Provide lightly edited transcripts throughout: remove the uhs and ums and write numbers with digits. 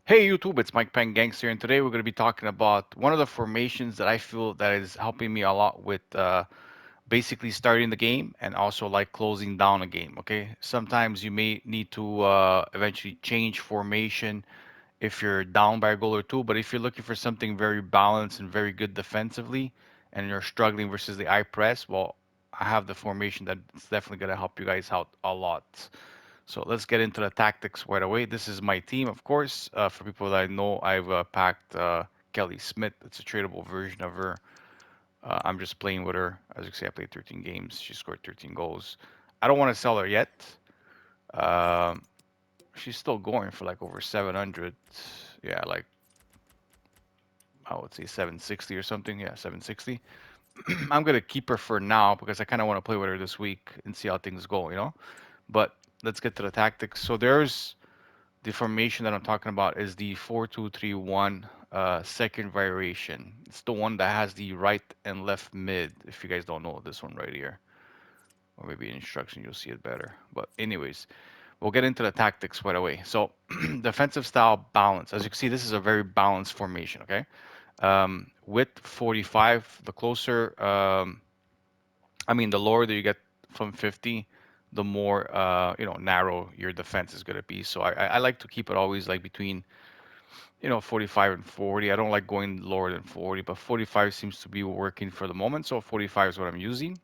Hey YouTube, it's Mike Peng Gangster, and today we're going to be talking about one of the formations that I feel that is helping me a lot with basically starting the game and also like closing down a game. Okay, sometimes you may need to eventually change formation if you're down by a goal or two, but if you're looking for something very balanced and very good defensively, and you're struggling versus the eye press, well, I have the formation that's definitely going to help you guys out a lot. So let's get into the tactics right away. This is my team, of course. For people that I know, I've packed Kelly Smith. It's a tradable version of her. I'm just playing with her. As you can see, I played 13 games. She scored 13 goals. I don't want to sell her yet. Um, she's still going for like over 700. Yeah, like I would say 760 or something. Yeah, 760. I'm gonna keep her for now because I kind of want to play with her this week and see how things go. But let's get to the tactics. So there's the formation that I'm talking about is the 4-2-3-1 second variation. It's the one that has the right and left mid. If you guys don't know this one right here, or maybe in instruction you'll see it better. But anyways, we'll get into the tactics right away. So defensive style balance. As you can see, this is a very balanced formation. Okay, width 45. The closer, I mean, the lower that you get from 50, the more narrow your defense is gonna be. So I like to keep it always like between 45 and 40. I don't like going lower than 40, but 45 seems to be working for the moment. So 45 is what I'm using.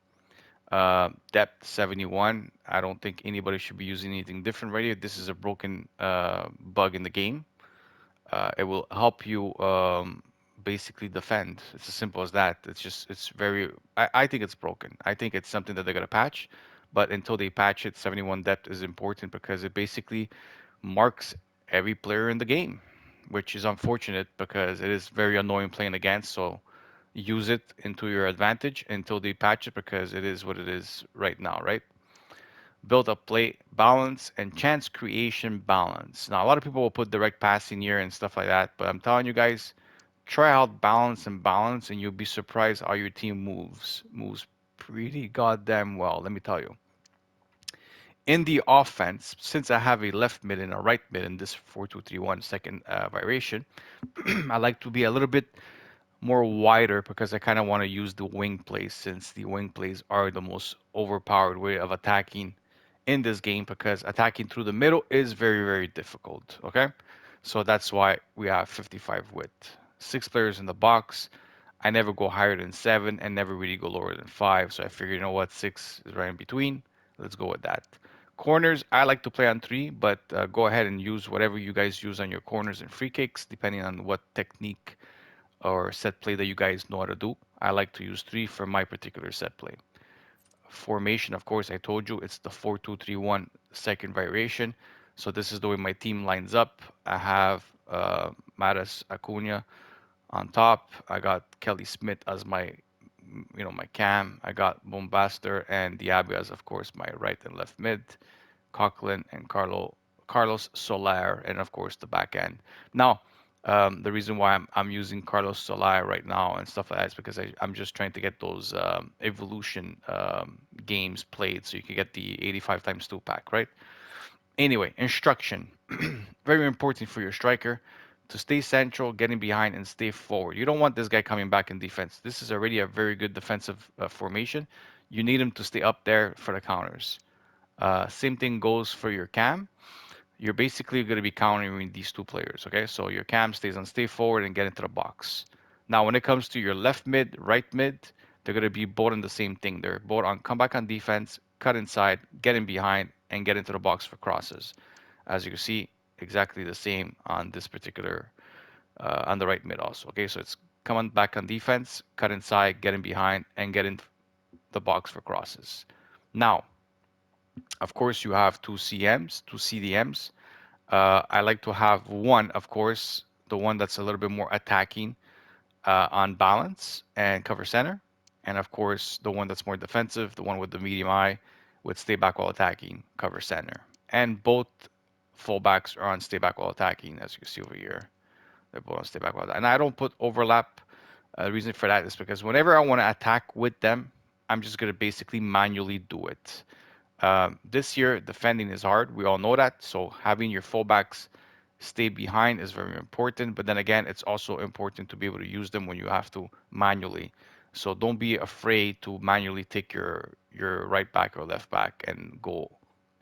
Depth 71. I don't think anybody should be using anything different right here. This is a broken bug in the game. It will help you basically defend. It's as simple as that. It's very, I think it's broken. I think it's something that they're going to patch. But until they patch it, 71 depth is important because it basically marks every player in the game, which is unfortunate because it is very annoying playing against. So use it into your advantage until they patch it because it is what it is right now, right? Build up play balance and chance creation balance. Now, a lot of people will put direct passing here and stuff like that, but I'm telling you guys, try out balance, and you'll be surprised how your team moves pretty goddamn well. Let me tell you. In the offense, since I have a left mid and a right mid in this 4-2-3-1 second variation, I like to be a little bit more wider because I kind of want to use the wing plays since the wing plays are the most overpowered way of attacking in this game because attacking through the middle is very, very difficult. Okay, so that's why we have 55 width. 6 players in the box. I never go higher than 7 and never really go lower than 5. So I figured, you know what, 6 is right in between. Let's go with that. Corners, I like to play on 3, but go ahead and use whatever you guys use on your corners and free kicks, depending on what technique or set play that you guys know how to do. I like to use 3 for my particular set play. Formation, of course, I told you it's the 4-2-3-1 second variation. So this is the way my team lines up. I have Matas Acuna on top. I got Kelly Smith as my cam. I got Bombaster and Diaby as, of course, my right and left mid. Coughlin and Carlos Soler, and of course the back end. Now, the reason why I'm using Carlos Soler right now and stuff like that is because I'm just trying to get those evolution games played so you can get the 85 times 2 pack, right? Anyway, instruction. Very important for your striker to stay central, getting behind, and stay forward. You don't want this guy coming back in defense. This is already a very good defensive formation. You need him to stay up there for the counters. Same thing goes for your cam. You're basically going to be countering these two players, okay? So your cam stays on stay forward and get into the box. Now, when it comes to your left mid, right mid, they're going to be both on the same thing. They're both on come back on defense, cut inside, get in behind, and get into the box for crosses. As you can see, exactly the same on this particular, on the right mid also, okay? So it's come on back on defense, cut inside, get in behind, and get in the box for crosses. Now, of course, you have two CMs, two CDMs. I like to have one, of course, the one that's a little bit more attacking on balance and cover center. And of course, the one that's more defensive, the one with the medium eye, with stay back while attacking, cover center. And both fullbacks are on stay back while attacking, as you can see over here. They're both on stay back while attacking. And I don't put overlap. The reason for that is because whenever I want to attack with them, I'm just going to basically manually do it. This year, defending is hard. We all know that. So having your fullbacks stay behind is very important. But then again, it's also important to be able to use them when you have to manually. So don't be afraid to manually take your right back or left back and go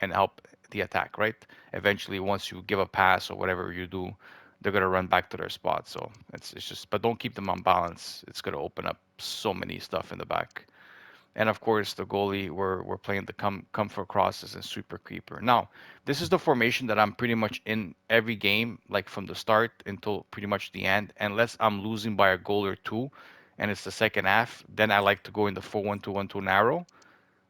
and help the attack, right? Eventually, once you give a pass or whatever you do, they're gonna run back to their spot. So it's just, but don't keep them on balance. It's gonna open up so many stuff in the back. And of course, the goalie, we're playing the come for crosses and sweeper keeper. Now, this is the formation that I'm pretty much in every game, like from the start until pretty much the end. Unless I'm losing by a goal or two, and it's the second half, then I like to go in the 4-1-2-1-2 narrow.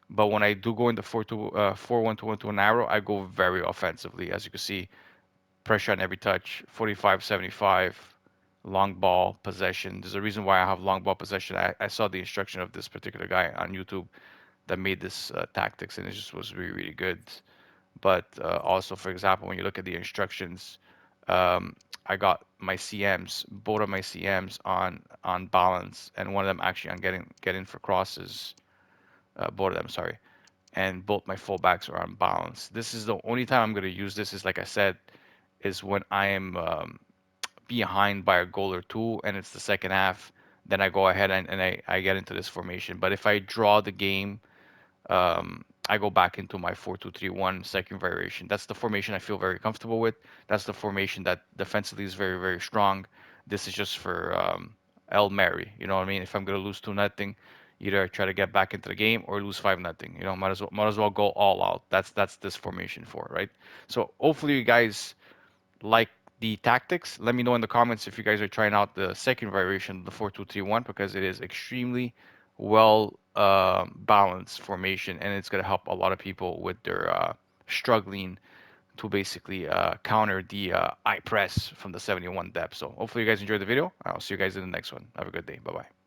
But when I do go in the 4-1-2-1-2 narrow, I go very offensively. As you can see, pressure on every touch, 45-75, long ball possession. There's a reason why I have long ball possession. I saw the instruction of this particular guy on YouTube that made this tactics, and it just was really, really good. But also, for example, when you look at the instructions, I got my CMs, both of my CMs on balance, and one of them actually on getting for crosses. Both of them, sorry, and both my fullbacks are on balance. This is the only time I'm going to use this. Is like I said, is when I am behind by a goal or two, and it's the second half. Then I go ahead and I get into this formation. But if I draw the game, I go back into my 4-2-3-1 second variation. That's the formation I feel very comfortable with. That's the formation that defensively is very, very strong. This is just for El Mary. You know what I mean? If I'm gonna lose 2-0, either try to get back into the game or lose 5-0. You know, might as well go all out. That's this formation for, right? So hopefully you guys like the tactics. Let me know in the comments if you guys are trying out the second variation, the 4-2-3-1, because it is extremely well balanced formation, and it's going to help a lot of people with their struggling to basically counter the I press from the 71 depth. So hopefully you guys enjoyed the video. I'll see you guys in the next one. Have a good day. Bye bye.